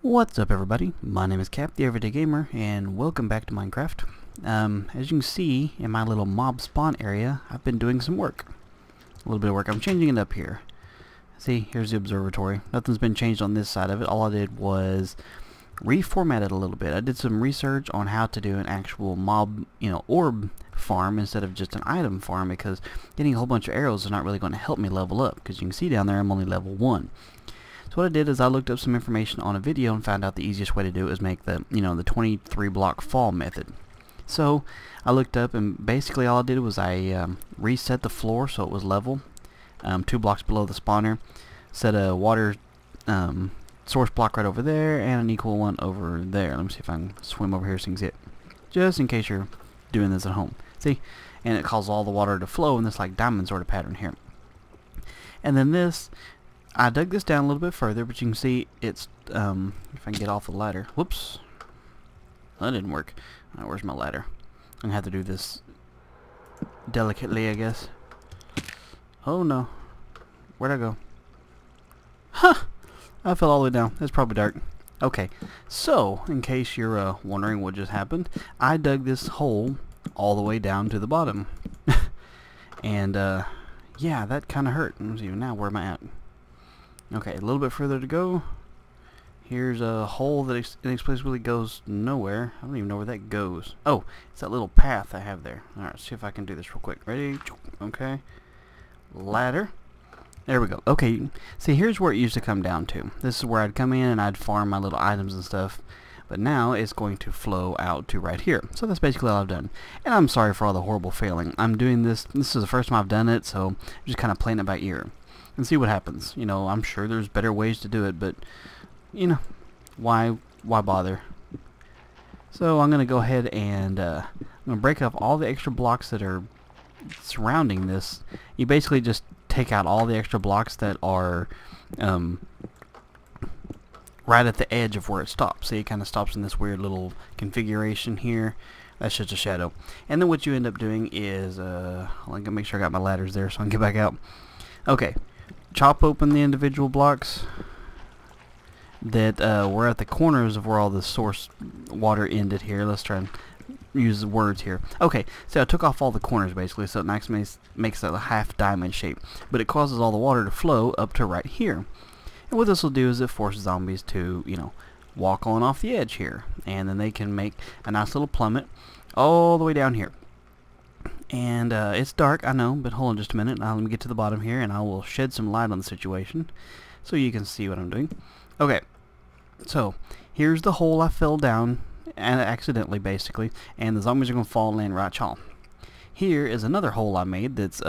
What's up, everybody? My name is Cap, the Everyday Gamer, and welcome back to Minecraft. As you can see, in my little mob spawn area, I've been doing some work. A little bit of work. I'm changing it up here. See, here's the observatory. Nothing's been changed on this side of it. All I did was reformat it a little bit. I did some research on how to do an actual mob, orb farm instead of just an item farm, because getting a whole bunch of arrows is not really going to help me level up, because you can see down there I'm only level 1. So what I did is I looked up some information on a video and found out the easiest way to do it is make the 23 block fall method. So I looked up, and basically all I did was I reset the floor so it was level, 2 blocks below the spawner, set a water source block right over there and an equal one over there. Let me see if I can swim over here so you can see it, just in case you're doing this at home. See, and it caused all the water to flow in this like diamond sort of pattern here. And then this, I dug this down a little bit further, but you can see it's, if I can get off the ladder. Whoops. That didn't work. Alright, where's my ladder? I'm going to have to do this delicately, I guess. Oh no. Where'd I go? Huh! I fell all the way down. It's probably dark. Okay, so, in case you're wondering what just happened, I dug this hole all the way down to the bottom. And, yeah, that kind of hurt. Let's see, now where am I at? Okay, a little bit further to go. Here's a hole that inexplicably goes nowhere. I don't even know where that goes. Oh, it's that little path I have there. Alright, let's see if I can do this real quick. Ready? Okay. Ladder. There we go. Okay, see, here's where it used to come down to. This is where I'd come in and I'd farm my little items and stuff. But now it's going to flow out to right here. So that's basically all I've done. And I'm sorry for all the horrible failing. I'm doing this. This is the first time I've done it, so I'm just kind of playing it by ear and see what happens. I'm sure there's better ways to do it, but why bother? So I'm gonna go ahead and I'm gonna break up all the extra blocks that are surrounding this. You basically just take out all the extra blocks that are right at the edge of where it stops. See, it kind of stops in this weird little configuration here. That's just a shadow. And then what you end up doing is I'm gonna make sure I got my ladders there so I can get back out. Okay. Chop open the individual blocks that were at the corners of where all the source water ended here. Let's try and use the words here. Okay, so I took off all the corners basically, so it makes a half diamond shape, but it causes all the water to flow up to right here. And what this will do is it forces zombies to, walk on off the edge here, and then they can make a nice little plummet all the way down here. And it's dark, I know, but hold on just a minute. Now let me get to the bottom here, and I will shed some light on the situation so you can see what I'm doing. Okay, so here's the hole I fell down, and accidentally, basically, and the zombies are going to fall and land right y'all. Here is another hole I made that's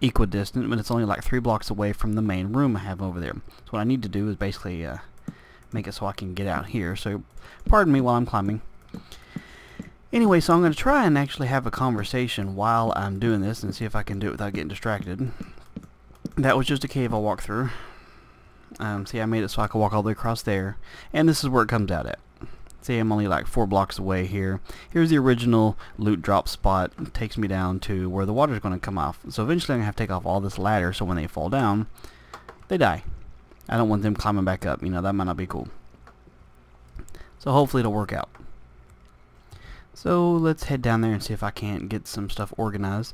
equidistant, but it's only like 3 blocks away from the main room I have over there. So what I need to do is basically make it so I can get out here. So pardon me while I'm climbing. Anyway, so I'm going to try and actually have a conversation while I'm doing this and see if I can do it without getting distracted. That was just a cave I walked through. See, I made it so I could walk all the way across there. And this is where it comes out at. See, I'm only like 4 blocks away here. Here's the original loot drop spot. It takes me down to where the water's going to come off. So eventually I'm going to have to take off all this ladder so when they fall down, they die. I don't want them climbing back up. That might not be cool. So hopefully it'll work out. So let's head down there and see if I can't get some stuff organized.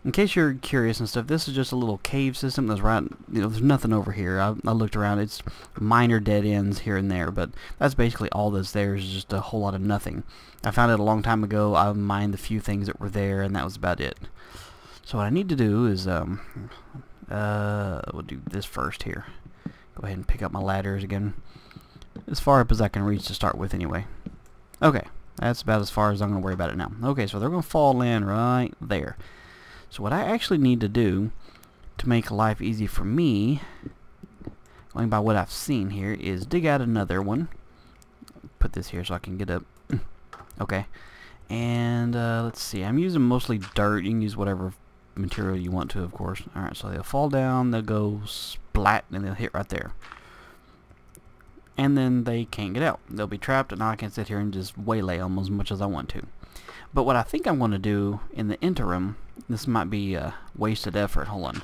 In case you're curious and stuff, this is just a little cave system that's right, there's nothing over here. I looked around, it's minor dead ends here and there, but that's basically all that's there is just a whole lot of nothing. I found it a long time ago, I mined the few things that were there, and that was about it. So what I need to do is, we'll do this first here. Go ahead and pick up my ladders again. As far up as I can reach to start with anyway. Okay. That's about as far as I'm going to worry about it now. Okay, so they're going to fall in right there. So what I actually need to do to make life easy for me, going by what I've seen here, is dig out another one. Put this here so I can get up. Okay. And let's see. I'm using mostly dirt. You can use whatever material you want to, of course. Alright, so they'll fall down, they'll go splat, and they'll hit right there. And then they can't get out. They'll be trapped, and now I can sit here and just waylay them as much as I want to. But what I think I'm going to do in the interim, this might be a wasted effort. Hold on.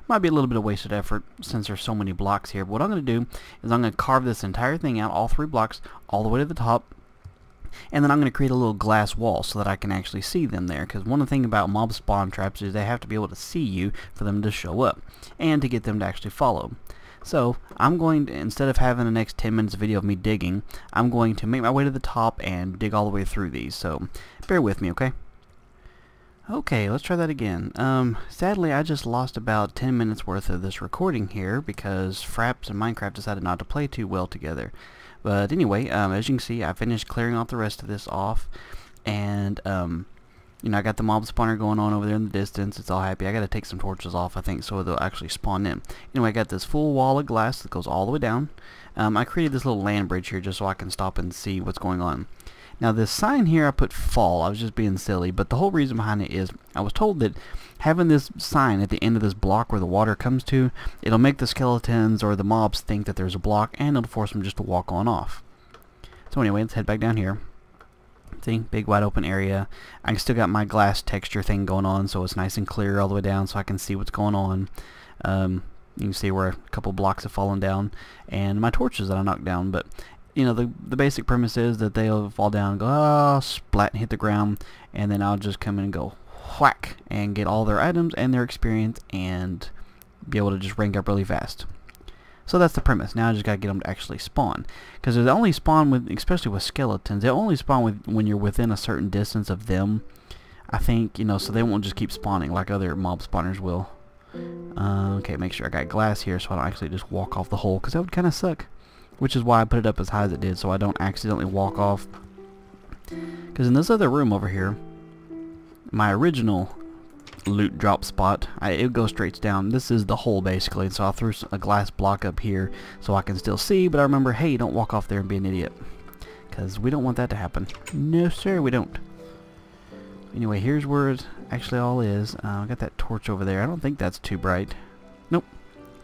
Might be a little bit of wasted effort since there's so many blocks here. But what I'm going to do is I'm going to carve this entire thing out, all 3 blocks, all the way to the top. And then I'm going to create a little glass wall so that I can actually see them there. Because one of the things about mob spawn traps is they have to be able to see you for them to show up. And to get them to actually follow. So I'm going to, instead of having the next 10 minutes of video of me digging, I'm going to make my way to the top and dig all the way through these. So bear with me, okay? Okay, let's try that again. Sadly, I just lost about 10 minutes worth of this recording here because Fraps and Minecraft decided not to play too well together. But anyway, as you can see, I finished clearing out the rest of this off, and you know, I got the mob spawner going on over there in the distance. It's all happy. I got to take some torches off, I think, so they'll actually spawn in. Anyway, I got this full wall of glass that goes all the way down. I created this little land bridge here just so I can stop and see what's going on. Now, this sign here, I put fall. I was just being silly, but the whole reason behind it is I was told that having this sign at the end of this block where the water comes to, it'll make the skeletons or the mobs think that there's a block, and it'll force them just to walk on off. So anyway, let's head back down here. See, big wide open area. I still got my glass texture thing going on, so it's nice and clear all the way down so I can see what's going on. You can see where a couple blocks have fallen down, and my torches that I knocked down. But you know, the basic premise is that they'll fall down and go, oh, splat, and hit the ground, and then I'll just come in and go whack and get all their items and their experience and be able to just rank up really fast. So that's the premise. Now I just gotta get them to actually spawn, because they only spawn with, especially with skeletons, they only spawn with when you're within a certain distance of them. I think, you know, so they won't just keep spawning like other mob spawners will. Okay, make sure I got glass here so I don't actually just walk off the hole, because that would kind of suck. Which is why I put it up as high as it did, so I don't accidentally walk off. Because in this other room over here, my original loot drop spot, it goes straight down. This is the hole basically, so I threw a glass block up here so I can still see, but I remember, hey, don't walk off there and be an idiot, because we don't want that to happen. No sir, we don't. Anyway, here's where it actually all is. I got that torch over there. I don't think that's too bright. Nope,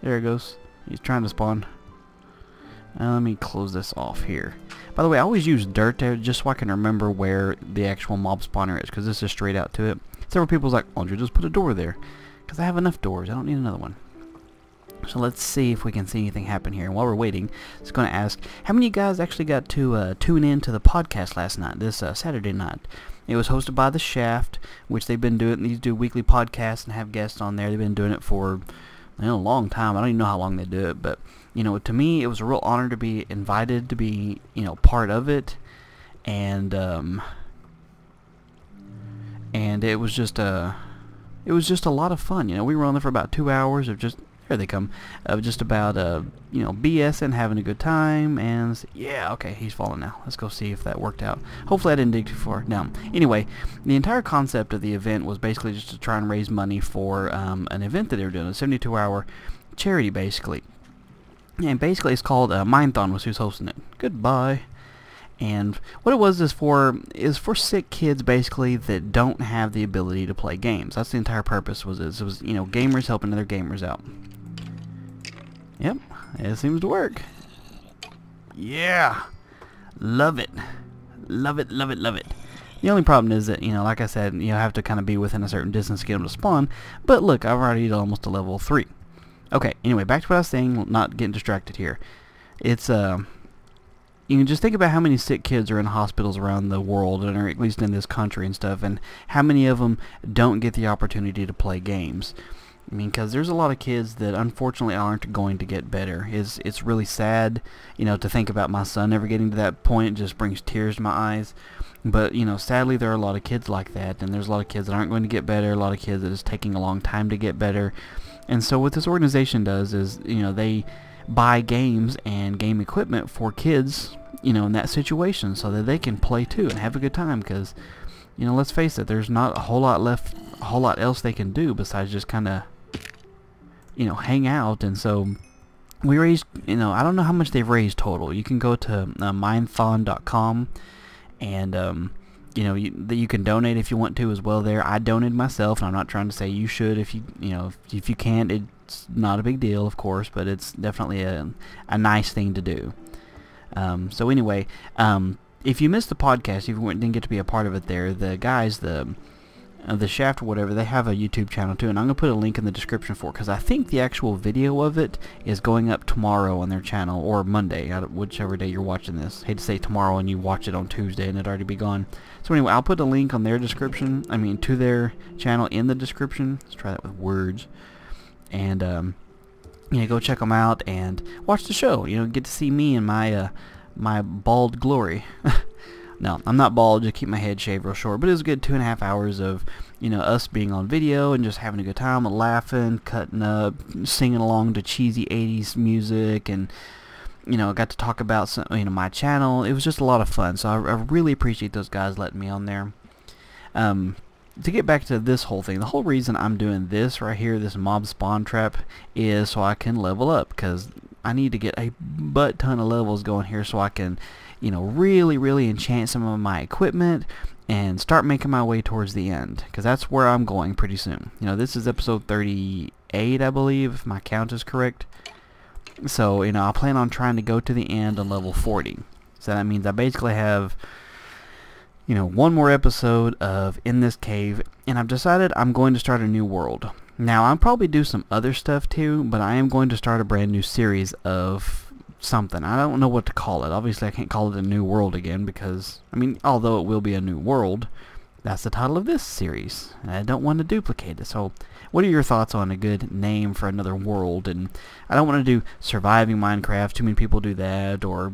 there it goes. He's trying to spawn. Let me close this off here. By the way, I always use dirt there just so I can remember where the actual mob spawner is, because this is straight out to it. Several people's like, why don't you just put a door there? Because I have enough doors. I don't need another one. So let's see if we can see anything happen here. And while we're waiting, it's going to ask, how many of you guys actually got to tune in to the podcast last night, this Saturday night? It was hosted by The Shaft, which they've been doing. These do weekly podcasts and have guests on there. They've been doing it for a long time. I don't even know how long they do it, but you know, to me, it was a real honor to be invited to be, you know, part of it, and it was just a lot of fun. You know, we were on there for about 2 hours of just, here they come, of just about you know, BS and having a good time. And yeah, okay, he's falling now. Let's go see if that worked out. Hopefully I didn't dig too far down. Anyway, the entire concept of the event was basically just to try and raise money for an event that they were doing, a 72-hour charity basically. And basically it's called Minethon, was who's hosting it. Goodbye. And what it was is for sick kids basically that don't have the ability to play games. That's the entire purpose. It was, you know, gamers helping other gamers out. Yep, it seems to work. Yeah, love it, love it, love it, love it. The only problem is that, you know, like I said, you have to kind of be within a certain distance to get them to spawn. But look, I've already done almost to level 3. Okay, anyway, back to what I was saying, not getting distracted here. It's, you can just think about how many sick kids are in hospitals around the world, or at least in this country and stuff, and how many of them don't get the opportunity to play games. I mean, because there's a lot of kids that unfortunately aren't going to get better. It's really sad, you know, to think about my son never getting to that point. It just brings tears to my eyes. But, you know, sadly there are a lot of kids like that, and there's a lot of kids that aren't going to get better, a lot of kids that it's taking a long time to get better. And so what this organization does is, you know, they buy games and game equipment for kids, you know, in that situation, so that they can play too and have a good time. Because, you know, let's face it, there's not a whole lot else they can do besides just kind of, you know, hang out. And so we raised, you know, I don't know how much they've raised total. You can go to minethon.com, and you know, you can donate if you want to as well there. I donated myself, and I'm not trying to say you should if you know, if you can't. It's not a big deal, of course, but it's definitely a nice thing to do. So anyway, if you missed the podcast, if you didn't get to be a part of it there, the guys, the the Shaft or whatever, they have a YouTube channel too, and I'm going to put a link in the description for it, because I think the actual video of it is going up tomorrow on their channel, or Monday, whichever day you're watching this. Hate to say tomorrow and you watch it on Tuesday and it'd already be gone. So anyway, I'll put a link on their description, to their channel in the description. Let's try that with words. And, go check them out and watch the show. Get to see me in my, my bald glory. No, I'm not bald, just keep my head shaved real short. But it was a good 2.5 hours of, us being on video and just having a good time, laughing, cutting up, singing along to cheesy 80s music, and, I got to talk about some, my channel. It was just a lot of fun, so I really appreciate those guys letting me on there. To get back to this whole thing, the whole reason I'm doing this right here, this mob spawn trap, is so I can level up, because I need to get a butt ton of levels going here so I can, really enchant some of my equipment and start making my way towards the end, because that's where I'm going pretty soon. This is episode 38, I believe, if my count is correct. So, I plan on trying to go to the end on level 40. So that means I basically have, one more episode of In This Cave, and I've decided I'm going to start a new world. Now, I'll probably do some other stuff too, but I am going to start a brand new series of something. I don't know what to call it. Obviously, I can't call it a new world again because, although it will be a new world, that's the title of this series. And I don't want to duplicate it. So, what are your thoughts on a good name for another world? And I don't want to do surviving Minecraft. Too many people do that, or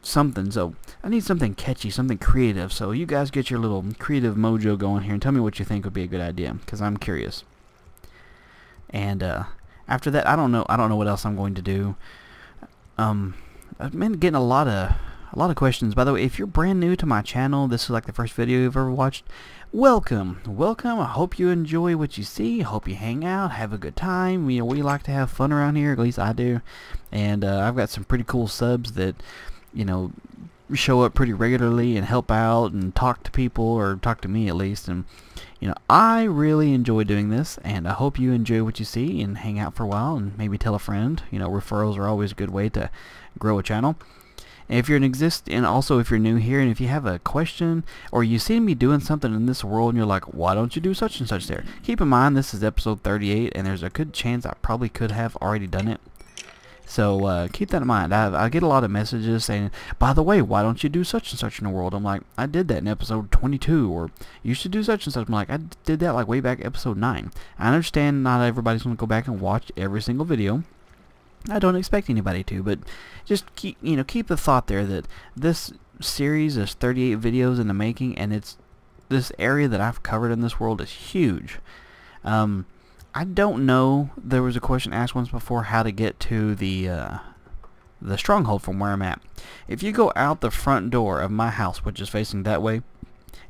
something. So, I need something catchy, something creative. So, you guys get your little creative mojo going here and tell me what you think would be a good idea, because I'm curious. And after that, I don't know what else I'm going to do. I've been getting a lot of questions. By the way, if you're brand new to my channel, this is like the first video you've ever watched, welcome. I hope you enjoy what you see. I hope you hang out, have a good time. We like to have fun around here, at least I do. And I've got some pretty cool subs that, show up pretty regularly and help out and talk to people, or talk to me at least. And I really enjoy doing this, and I hope you enjoy what you see and hang out for a while and maybe tell a friend. Referrals are always a good way to grow a channel. And if you're also if you're new here, and if you have a question or you see me doing something in this world and you're like, why don't you do such and such there? Keep in mind this is episode 38, and there's a good chance I probably could have already done it. So keep that in mind. I get a lot of messages saying, by the way, why don't you do such and such in the world? I'm like, I did that in episode 22, or you should do such and such. I'm like, I did that like way back episode 9. I understand not everybody's going to go back and watch every single video. I don't expect anybody to, but just keep the thought there that this series is 38 videos in the making, and this area that I've covered in this world is huge. I don't know, there was a question asked once before how to get to the stronghold from where I'm at. If you go out the front door of my house, which is facing that way,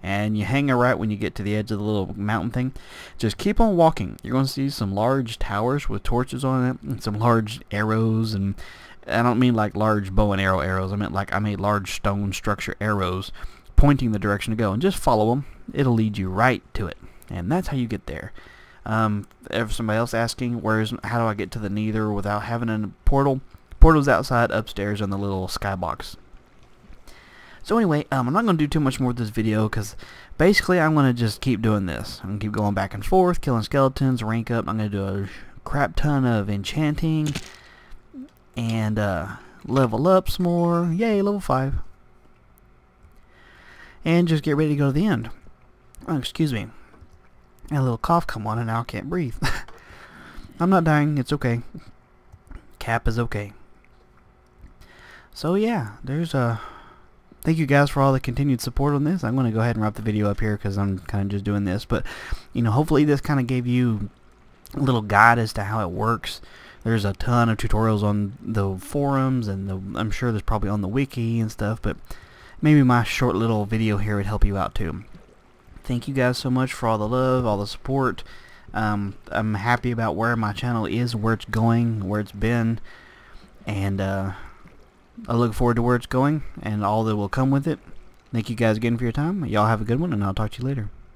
and you hang a right when you get to the edge of the little mountain thing, just keep on walking. You're going to see some large towers with torches on it, and some large arrows, and I don't mean like large bow and arrow arrows. I made large stone structure arrows pointing the direction to go, and just follow them. It'll lead you right to it, and that's how you get there. If somebody else asking how do I get to the Nether without having a portal? Portal's outside upstairs on the little skybox. So anyway, I'm not going to do too much more with this video, because basically I'm going to just keep doing this. I'm going to keep going back and forth, killing skeletons, rank up. I'm going to do a crap ton of enchanting, and level up some more. Yay, level 5. And just get ready to go to the end. Oh, excuse me. I had a little cough come on and now I can't breathe. I'm not dying, it's okay. Cap is okay. So yeah, thank you guys for all the continued support on this. I'm going to go ahead and wrap the video up here because I'm kind of just doing this. But, hopefully this kind of gave you a little guide as to how it works. There's a ton of tutorials on the forums, and I'm sure there's probably on the wiki and stuff. But maybe my short little video here would help you out too. Thank you guys so much for all the love, all the support. I'm happy about where my channel is, where it's going, where it's been, and I look forward to where it's going and all that will come with it. Thank you guys again for your time. Y'all have a good one, and I'll talk to you later.